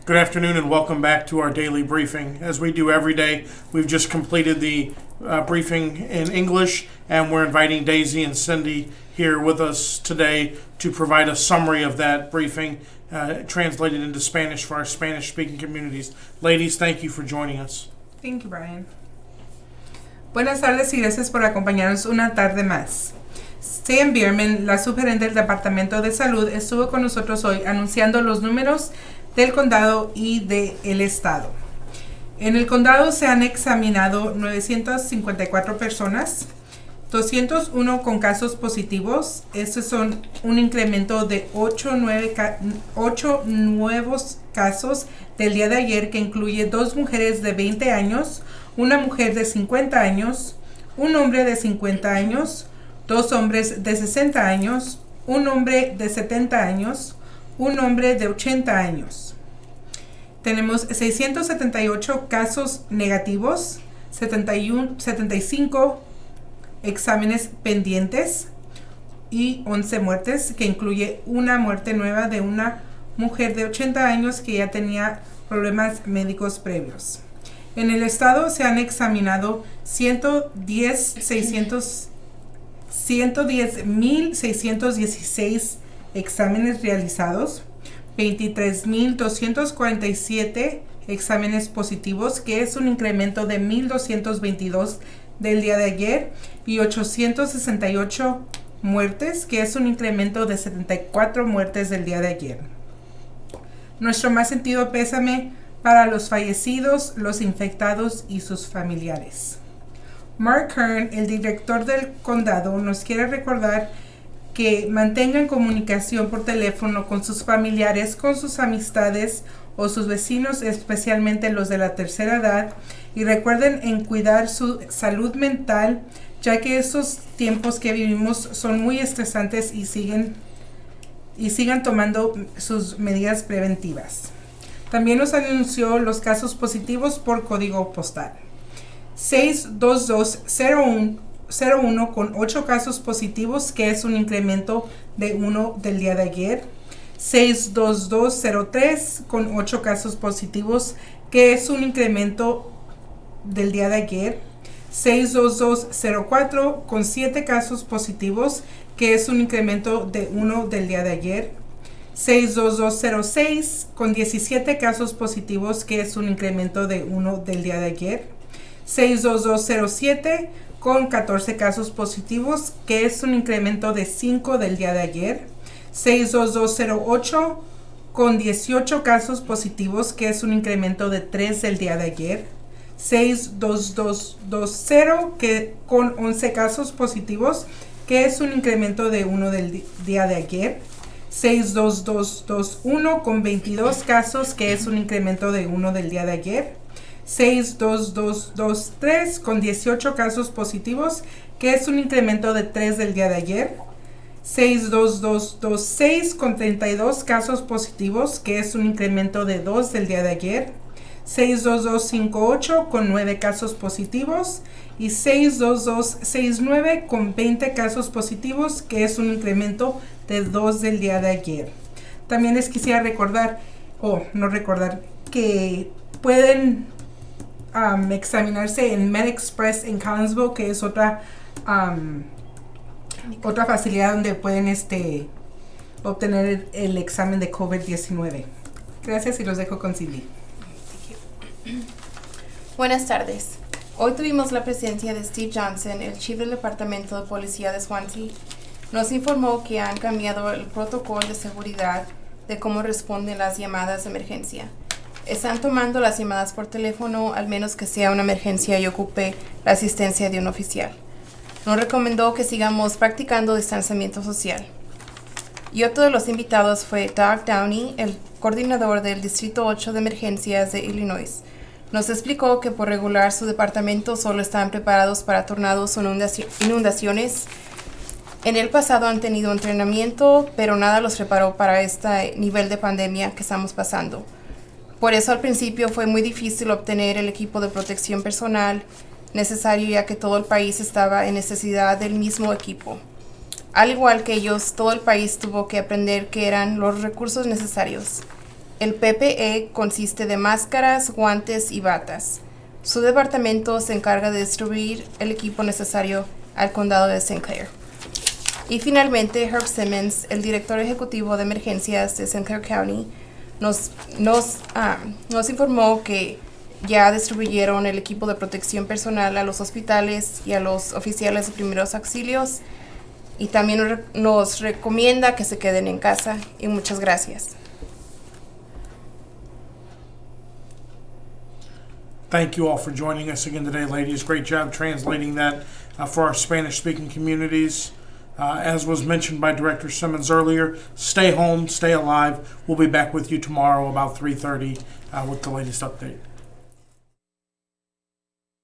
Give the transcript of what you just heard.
Good afternoon and welcome back to our daily briefing. As we do every day, we've just completed the briefing in English, and we're inviting Daisy and Cindy here with us today to provide a summary of that briefing translated into Spanish for our Spanish-speaking communities. Ladies, thank you for joining us. Thank you, Brian. Buenas tardes y gracias por acompañarnos una tarde más. Sam Bierman, la subgerente del Departamento de Salud, estuvo con nosotros hoy anunciando los números del condado y del estado. En el condado se han examinado 954 personas, 201 con casos positivos. Estos son un incremento de 8 nuevos casos del día de ayer, que incluye 2 mujeres de 20 años, una mujer de 50 años, un hombre de 50 años, 2 hombres de 60 años, un hombre de 70 años, un hombre de 80 años. Tenemos 678 casos negativos, 75 exámenes pendientes y 11 muertes, que incluye una muerte nueva de una mujer de 80 años que ya tenía problemas médicos previos. En el estado se han examinado 110,616 exámenes realizados, 23,247 exámenes positivos, que es un incremento de 1,222 del día de ayer, y 868 muertes, que es un incremento de 74 muertes del día de ayer. Nuestro más sentido pésame para los fallecidos, los infectados y sus familiares. Mark Kern, el director del condado, nos quiere recordar que mantengan comunicación por teléfono con sus familiares, con sus amistades o sus vecinos, especialmente los de la tercera edad, y recuerden en cuidar su salud mental, ya que estos tiempos que vivimos son muy estresantes, y sigan tomando sus medidas preventivas. También nos anunció los casos positivos por código postal. 62201 con 8 casos positivos, que es un incremento de 1 del día de ayer. 62203 con 8 casos positivos, que es un incremento del día de ayer. 62204 con 7 casos positivos, que es un incremento de 1 del día de ayer. 62206 con 17 casos positivos, que es un incremento de 1 del día de ayer. 62207 con 14 casos positivos, que es un incremento de 5 del día de ayer. 62208 con 18 casos positivos, que es un incremento de 3 del día de ayer. 62220 con 11 casos positivos, que es un incremento de 1 del día de ayer. 62221 con 22 casos, que es un incremento de 1 del día de ayer. 62223 con 18 casos positivos, que es un incremento de 3 del día de ayer. 62226 con 32 casos positivos, que es un incremento de 2 del día de ayer. 62258 con 9 casos positivos, y 62269 con 20 casos positivos, que es un incremento de 2 del día de ayer. También les quisiera recordar, que pueden examinarse en MedExpress en Collinsville, que es otra facilidad donde pueden obtener el examen de COVID-19. Gracias, y los dejo con Cindy. Buenas tardes. Hoy tuvimos la presencia de Steve Johnson, el chief del Departamento de Policía de Swansea. Nos informó que han cambiado el protocolo de seguridad de cómo responden las llamadas de emergencia. Están tomando las llamadas por teléfono, al menos que sea una emergencia y ocupe la asistencia de un oficial. Nos recomendó que sigamos practicando distanciamiento social. Y otro de los invitados fue Doug Downey, el coordinador del Distrito 8 de Emergencias de Illinois. Nos explicó que por regular su departamento solo están preparados para tornados o inundaciones. En el pasado han tenido entrenamiento, pero nada los preparó para este nivel de pandemia que estamos pasando. Por eso al principio fue muy difícil obtener el equipo de protección personal necesario, ya que todo el país estaba en necesidad del mismo equipo. Al igual que ellos, todo el país tuvo que aprender qué eran los recursos necesarios. El PPE consiste de máscaras, guantes y batas. Su departamento se encarga de distribuir el equipo necesario al condado de St. Clair. Y finalmente, Herb Simmons, el director ejecutivo de emergencias de St. Clair County, nos informó que ya distribuyeron el equipo de protección personal a los hospitales y a los oficiales de primeros auxilios. Y también nos recomienda que se queden en casa. Y muchas gracias. Thank you all for joining us again today, ladies. Great job translating that for our Spanish-speaking communities. As was mentioned by Director Simmons earlier, stay home, stay alive. We'll be back with you tomorrow about 3:30 with the latest update.